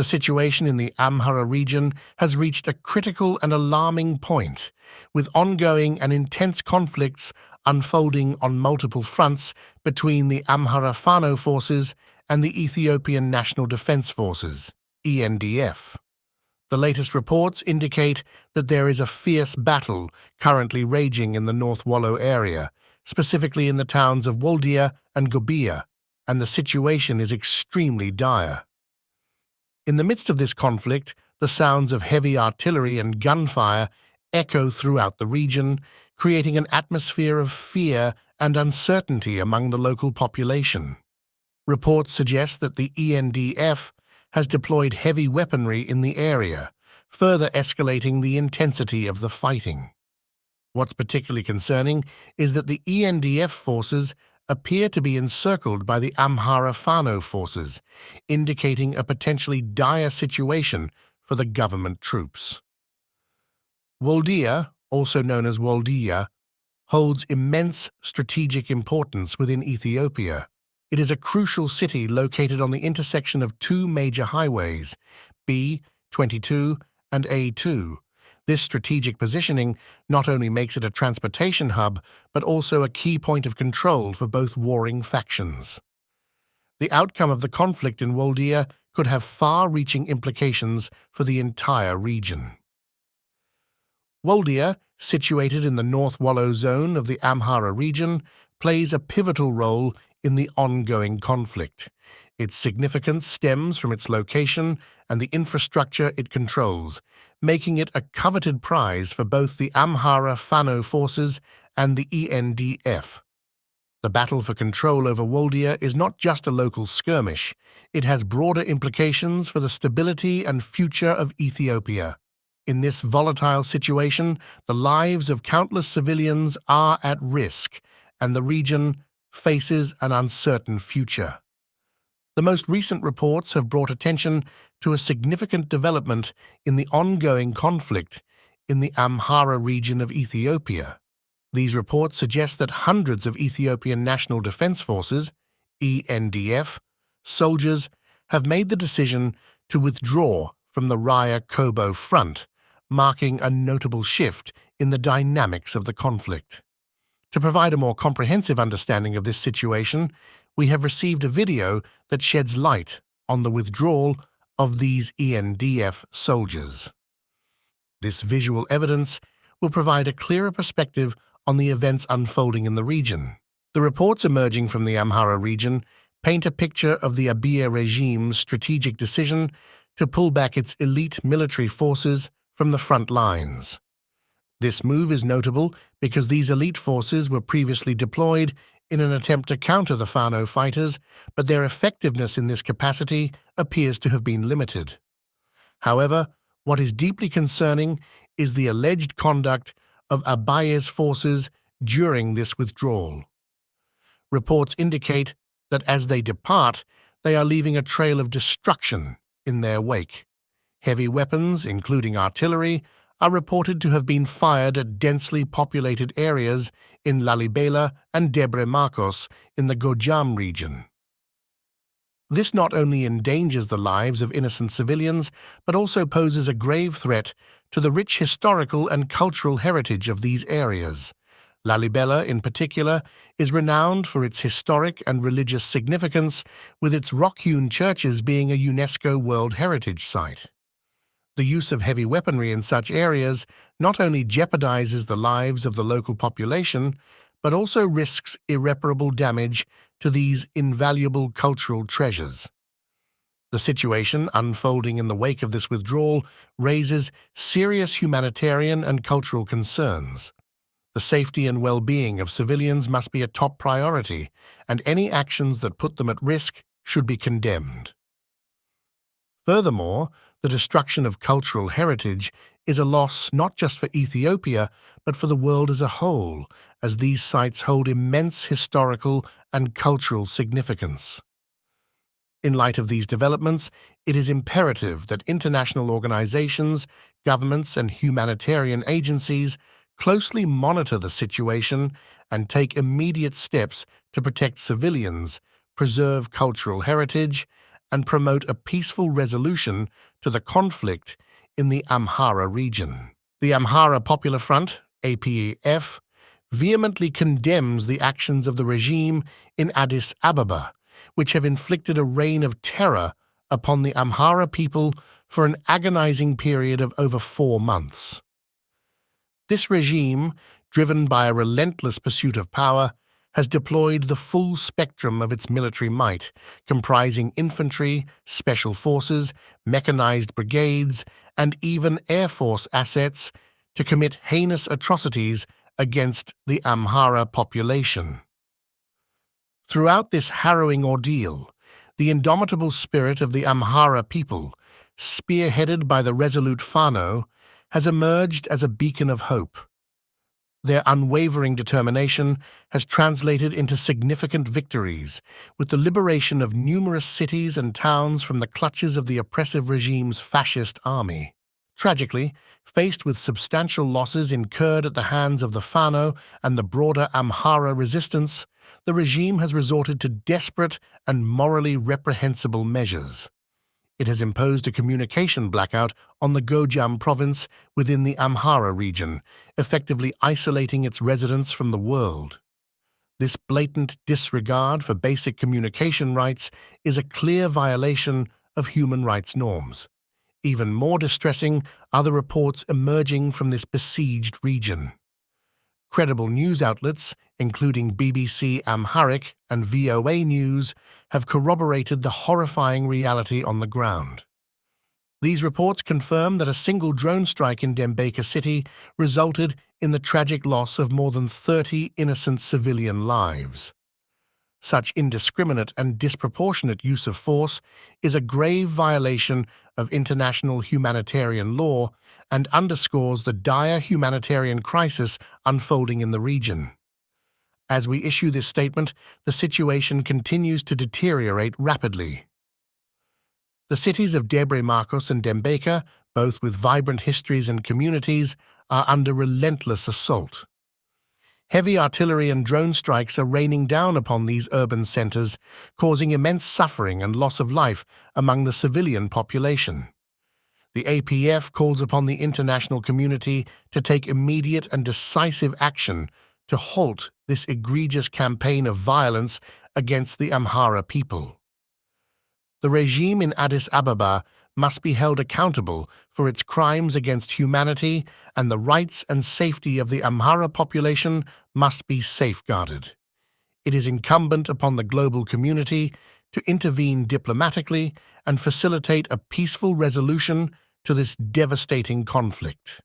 The situation in the Amhara region has reached a critical and alarming point, with ongoing and intense conflicts unfolding on multiple fronts between the Amhara Fano forces and the Ethiopian National Defense Forces, ENDF. The latest reports indicate that there is a fierce battle currently raging in the North Wollo area, specifically in the towns of Woldiya and Gobiya, and the situation is extremely dire. In the midst of this conflict, the sounds of heavy artillery and gunfire echo throughout the region, creating an atmosphere of fear and uncertainty among the local population. Reports suggest that the ENDF has deployed heavy weaponry in the area, further escalating the intensity of the fighting. What's particularly concerning is that the ENDF forces appear to be encircled by the Amhara Fano forces, indicating a potentially dire situation for the government troops. Woldiya, also known as Woldiya, holds immense strategic importance within Ethiopia. It is a crucial city located on the intersection of two major highways, B22 and A2. This strategic positioning not only makes it a transportation hub, but also a key point of control for both warring factions. The outcome of the conflict in Woldiya could have far-reaching implications for the entire region. Woldiya, situated in the North Wollo zone of the Amhara region, plays a pivotal role in the ongoing conflict. Its significance stems from its location and the infrastructure it controls, making it a coveted prize for both the Amhara Fano forces and the ENDF. The battle for control over Woldiya is not just a local skirmish, it has broader implications for the stability and future of Ethiopia. In this volatile situation, the lives of countless civilians are at risk, and the region faces an uncertain future. The most recent reports have brought attention to a significant development in the ongoing conflict in the Amhara region of Ethiopia. These reports suggest that hundreds of Ethiopian National Defense Forces, ENDF, soldiers have made the decision to withdraw from the Raya-Kobo front, marking a notable shift in the dynamics of the conflict. To provide a more comprehensive understanding of this situation, we have received a video that sheds light on the withdrawal of these ENDF soldiers. This visual evidence will provide a clearer perspective on the events unfolding in the region. The reports emerging from the Amhara region paint a picture of the Abiy regime's strategic decision to pull back its elite military forces from the front lines. This move is notable because these elite forces were previously deployed in an attempt to counter the Fano fighters, but their effectiveness in this capacity appears to have been limited. However, what is deeply concerning is the alleged conduct of Abiy's forces during this withdrawal. Reports indicate that as they depart, they are leaving a trail of destruction in their wake. Heavy weapons, including artillery, are reported to have been fired at densely populated areas in Lalibela and Debre Marcos in the Gojam region. This not only endangers the lives of innocent civilians, but also poses a grave threat to the rich historical and cultural heritage of these areas. Lalibela, in particular, is renowned for its historic and religious significance, with its rock-hewn churches being a UNESCO World Heritage Site. The use of heavy weaponry in such areas not only jeopardizes the lives of the local population, but also risks irreparable damage to these invaluable cultural treasures. The situation unfolding in the wake of this withdrawal raises serious humanitarian and cultural concerns. The safety and well-being of civilians must be a top priority, and any actions that put them at risk should be condemned. Furthermore, the destruction of cultural heritage is a loss not just for Ethiopia, but for the world as a whole, as these sites hold immense historical and cultural significance. In light of these developments, it is imperative that international organizations, governments, and humanitarian agencies closely monitor the situation and take immediate steps to protect civilians, preserve cultural heritage, and promote a peaceful resolution to the conflict in the Amhara region. The Amhara Popular Front, APF, vehemently condemns the actions of the regime in Addis Ababa, which have inflicted a reign of terror upon the Amhara people for an agonizing period of over 4 months. This regime, driven by a relentless pursuit of power, has deployed the full spectrum of its military might, comprising infantry, special forces, mechanized brigades, and even Air Force assets, to commit heinous atrocities against the Amhara population. Throughout this harrowing ordeal, the indomitable spirit of the Amhara people, spearheaded by the resolute Fano, has emerged as a beacon of hope. Their unwavering determination has translated into significant victories, with the liberation of numerous cities and towns from the clutches of the oppressive regime's fascist army. Tragically, faced with substantial losses incurred at the hands of the Fano and the broader Amhara resistance, the regime has resorted to desperate and morally reprehensible measures. It has imposed a communication blackout on the Gojam province within the Amhara region, effectively isolating its residents from the world. This blatant disregard for basic communication rights is a clear violation of human rights norms. Even more distressing are the reports emerging from this besieged region. Credible news outlets, including BBC Amharic and VOA News, have corroborated the horrifying reality on the ground. These reports confirm that a single drone strike in Dembeka city resulted in the tragic loss of more than 30 innocent civilian lives. Such indiscriminate and disproportionate use of force is a grave violation of international humanitarian law and underscores the dire humanitarian crisis unfolding in the region. As we issue this statement, the situation continues to deteriorate rapidly. The cities of Debre Marcos and Dembeka, both with vibrant histories and communities, are under relentless assault. Heavy artillery and drone strikes are raining down upon these urban centers, causing immense suffering and loss of life among the civilian population. The APF calls upon the international community to take immediate and decisive action to halt this egregious campaign of violence against the Amhara people. The regime in Addis Ababa must be held accountable for its crimes against humanity, and the rights and safety of the Amhara population must be safeguarded. It is incumbent upon the global community to intervene diplomatically and facilitate a peaceful resolution to this devastating conflict.